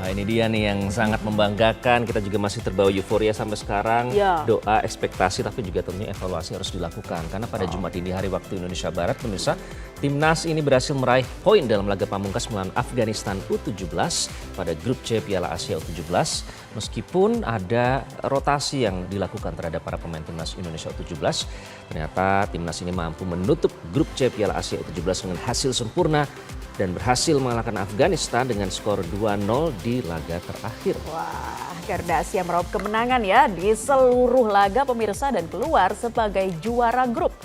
Wah, ini dia nih yang sangat membanggakan. Kita juga masih terbawa euforia sampai sekarang. Ya. Doa, ekspektasi, tapi juga tentunya evaluasi harus dilakukan. Karena pada Jumat dini hari waktu Indonesia Barat, pemirsa, timnas ini berhasil meraih poin dalam laga pamungkas melawan Afghanistan U17 pada grup C Piala Asia U17. Meskipun ada rotasi yang dilakukan terhadap para pemain timnas Indonesia U17, ternyata timnas ini mampu menutup grup C Piala Asia U17 dengan hasil sempurna dan berhasil mengalahkan Afghanistan dengan skor 2-0 di laga terakhir. Wah, Garuda Asia meraup kemenangan ya di seluruh laga pemirsa dan keluar sebagai juara grup.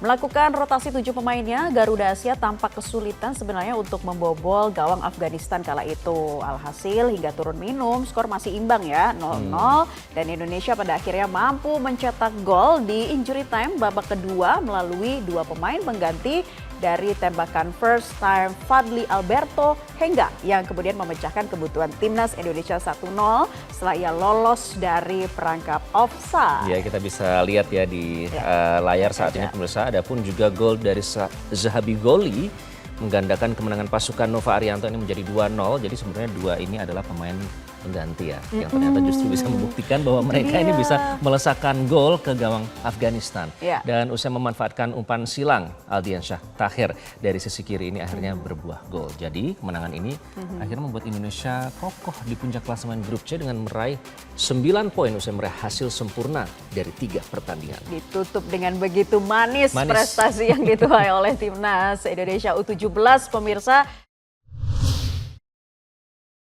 Melakukan rotasi 7 pemainnya, Garuda Asia tampak kesulitan sebenarnya untuk membobol gawang Afghanistan kala itu. Alhasil hingga turun minum, skor masih imbang ya, 0-0. Dan Indonesia pada akhirnya mampu mencetak gol di injury time babak kedua melalui 2 pemain pengganti dari tembakan first time Fadli Alberto Hengga yang kemudian memecahkan kebutuhan timnas Indonesia 1-0 setelah ia lolos dari perangkap offside. Ya, kita bisa lihat ya di layar saat ini pemirsa. Adapun juga gol dari Zahabi Goli menggandakan kemenangan pasukan Nova Arianto ini menjadi 2-0. Jadi sebenarnya dua ini adalah pemain pengganti ya, yang ternyata justru bisa membuktikan bahwa mereka ini bisa melesakkan gol ke gawang Afghanistan. Dan usai memanfaatkan umpan silang Aldiansyah Tahir dari sisi kiri ini akhirnya berbuah gol. Jadi kemenangan ini akhirnya membuat Indonesia kokoh di puncak klasemen grup C dengan meraih 9 poin usai meraih hasil sempurna dari 3 pertandingan. Ditutup dengan begitu manis prestasi yang dituai oleh timnas Indonesia U17 pemirsa.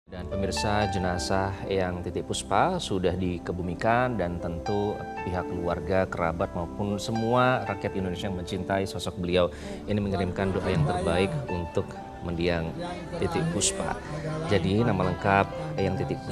Dan pemirsa, jenazah Eyang Titik Puspa sudah dikebumikan dan tentu pihak keluarga, kerabat maupun semua rakyat Indonesia yang mencintai sosok beliau ini mengirimkan doa yang terbaik untuk mendiang Titik Puspa. Jadi nama lengkap Eyang Titik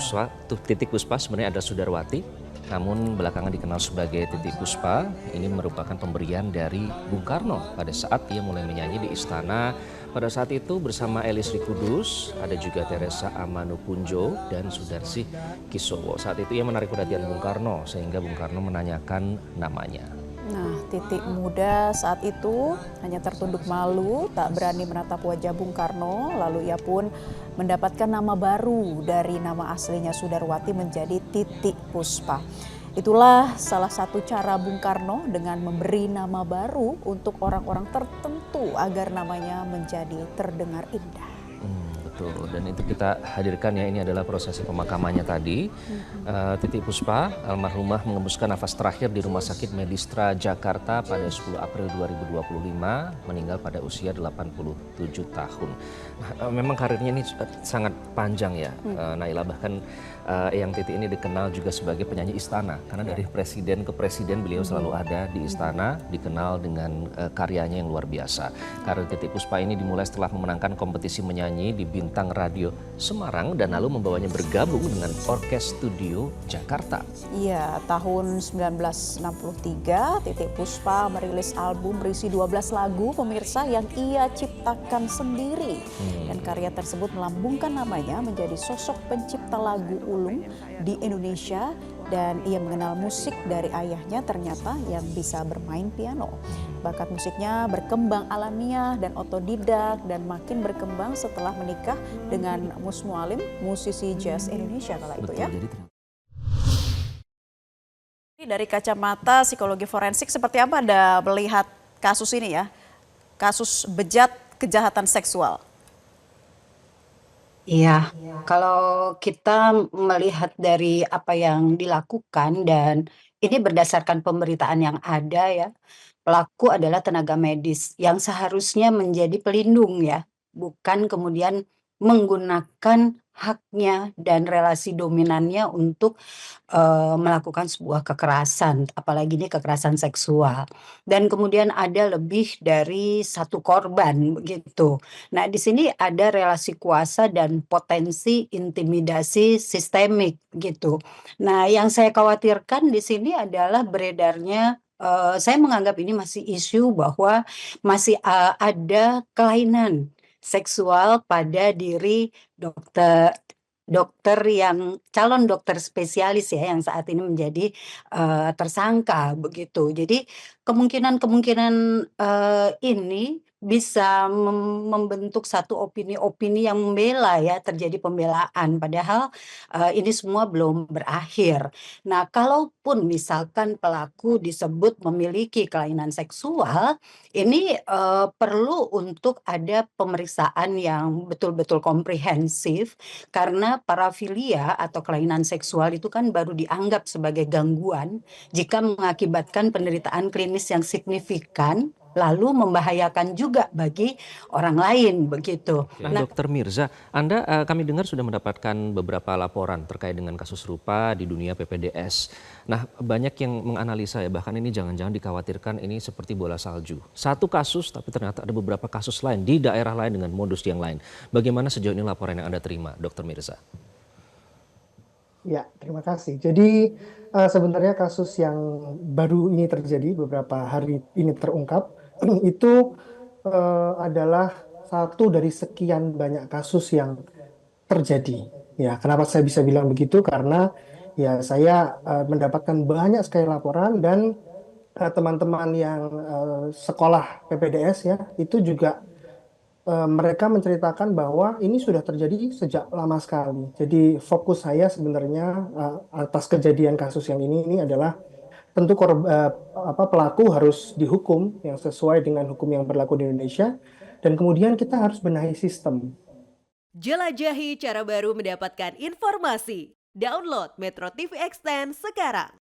Puspa sebenarnya adalah Sudarwati, namun belakangan dikenal sebagai Titik Puspa. Ini merupakan pemberian dari Bung Karno pada saat ia mulai menyanyi di istana. Pada saat itu bersama Elis Rikudus, ada juga Teresa Amanupunjo dan Sudarsih Kisowo. Saat itu ia menarik perhatian Bung Karno sehingga Bung Karno menanyakan namanya. Nah, Titik muda saat itu hanya tertunduk malu, tak berani menatap wajah Bung Karno. Lalu ia pun mendapatkan nama baru dari nama aslinya Sudarwati menjadi Titik Puspa. Itulah salah satu cara Bung Karno dengan memberi nama baru untuk orang-orang tertentu agar namanya menjadi terdengar indah. Betul, dan itu kita hadirkan ya, ini adalah prosesi pemakamannya tadi. Titik Puspa, almarhumah mengembuskan nafas terakhir di Rumah Sakit Medistra Jakarta pada 10 April 2025, meninggal pada usia 87 tahun. Memang karirnya ini sangat panjang ya, Naila, bahkan Eyang Titik ini dikenal juga sebagai penyanyi istana, karena dari presiden ke presiden beliau selalu ada di istana, dikenal dengan karyanya yang luar biasa. Karir Titik Puspa ini dimulai setelah memenangkan kompetisi menyanyi di Bintang Radio Semarang dan lalu membawanya bergabung dengan Orkes Studio Jakarta. Iya, tahun 1963 Titik Puspa merilis album berisi 12 lagu pemirsa yang ia ciptakan sendiri. Dan karya tersebut melambungkan namanya menjadi sosok pencipta lagu ulung di Indonesia, dan ia mengenal musik dari ayahnya ternyata yang bisa bermain piano. Bakat musiknya berkembang alamiah dan otodidak dan makin berkembang setelah menikah dengan Mus Mualim, musisi jazz Indonesia kala itu ya. Dari kacamata psikologi forensik seperti apa Anda melihat kasus ini ya? Kasus bejat kejahatan seksual. Iya, kalau kita melihat dari apa yang dilakukan dan ini berdasarkan pemberitaan yang ada ya, pelaku adalah tenaga medis yang seharusnya menjadi pelindung ya, bukan kemudian menggunakan haknya dan relasi dominannya untuk melakukan sebuah kekerasan, apalagi ini kekerasan seksual. Dan kemudian ada lebih dari satu korban begitu. Nah, di sini ada relasi kuasa dan potensi intimidasi sistemik gitu. Nah, yang saya khawatirkan di sini adalah beredarnya, saya menganggap ini masih isu bahwa masih ada kelainan seksual pada diri dokter dokter yang calon dokter spesialis ya yang saat ini menjadi tersangka begitu. Jadi kemungkinan-kemungkinan ini bisa membentuk satu opini-opini yang membela ya, terjadi pembelaan. Padahal ini semua belum berakhir. Nah, kalaupun misalkan pelaku disebut memiliki kelainan seksual, ini perlu untuk ada pemeriksaan yang betul-betul komprehensif, karena parafilia atau kelainan seksual itu kan baru dianggap sebagai gangguan jika mengakibatkan penderitaan klinis yang signifikan, lalu membahayakan juga bagi orang lain begitu. Nah, Dokter Mirza, Anda kami dengar sudah mendapatkan beberapa laporan terkait dengan kasus serupa di dunia PPDS. Nah, banyak yang menganalisa ya, bahkan ini jangan-jangan dikhawatirkan ini seperti bola salju. Satu kasus, tapi ternyata ada beberapa kasus lain di daerah lain dengan modus yang lain. Bagaimana sejauh ini laporan yang Anda terima, Dokter Mirza? Ya, terima kasih. Jadi sebenarnya kasus yang baru ini terjadi beberapa hari ini terungkap itu adalah satu dari sekian banyak kasus yang terjadi. Ya, kenapa saya bisa bilang begitu? Karena ya saya mendapatkan banyak sekali laporan dan teman-teman yang sekolah PPDS ya itu juga mereka menceritakan bahwa ini sudah terjadi sejak lama sekali. Jadi fokus saya sebenarnya atas kejadian kasus yang ini adalah tentu pelaku harus dihukum yang sesuai dengan hukum yang berlaku di Indonesia dan kemudian kita harus benahi sistem. Jelajahi cara baru mendapatkan informasi. Download Metro TV Extend sekarang.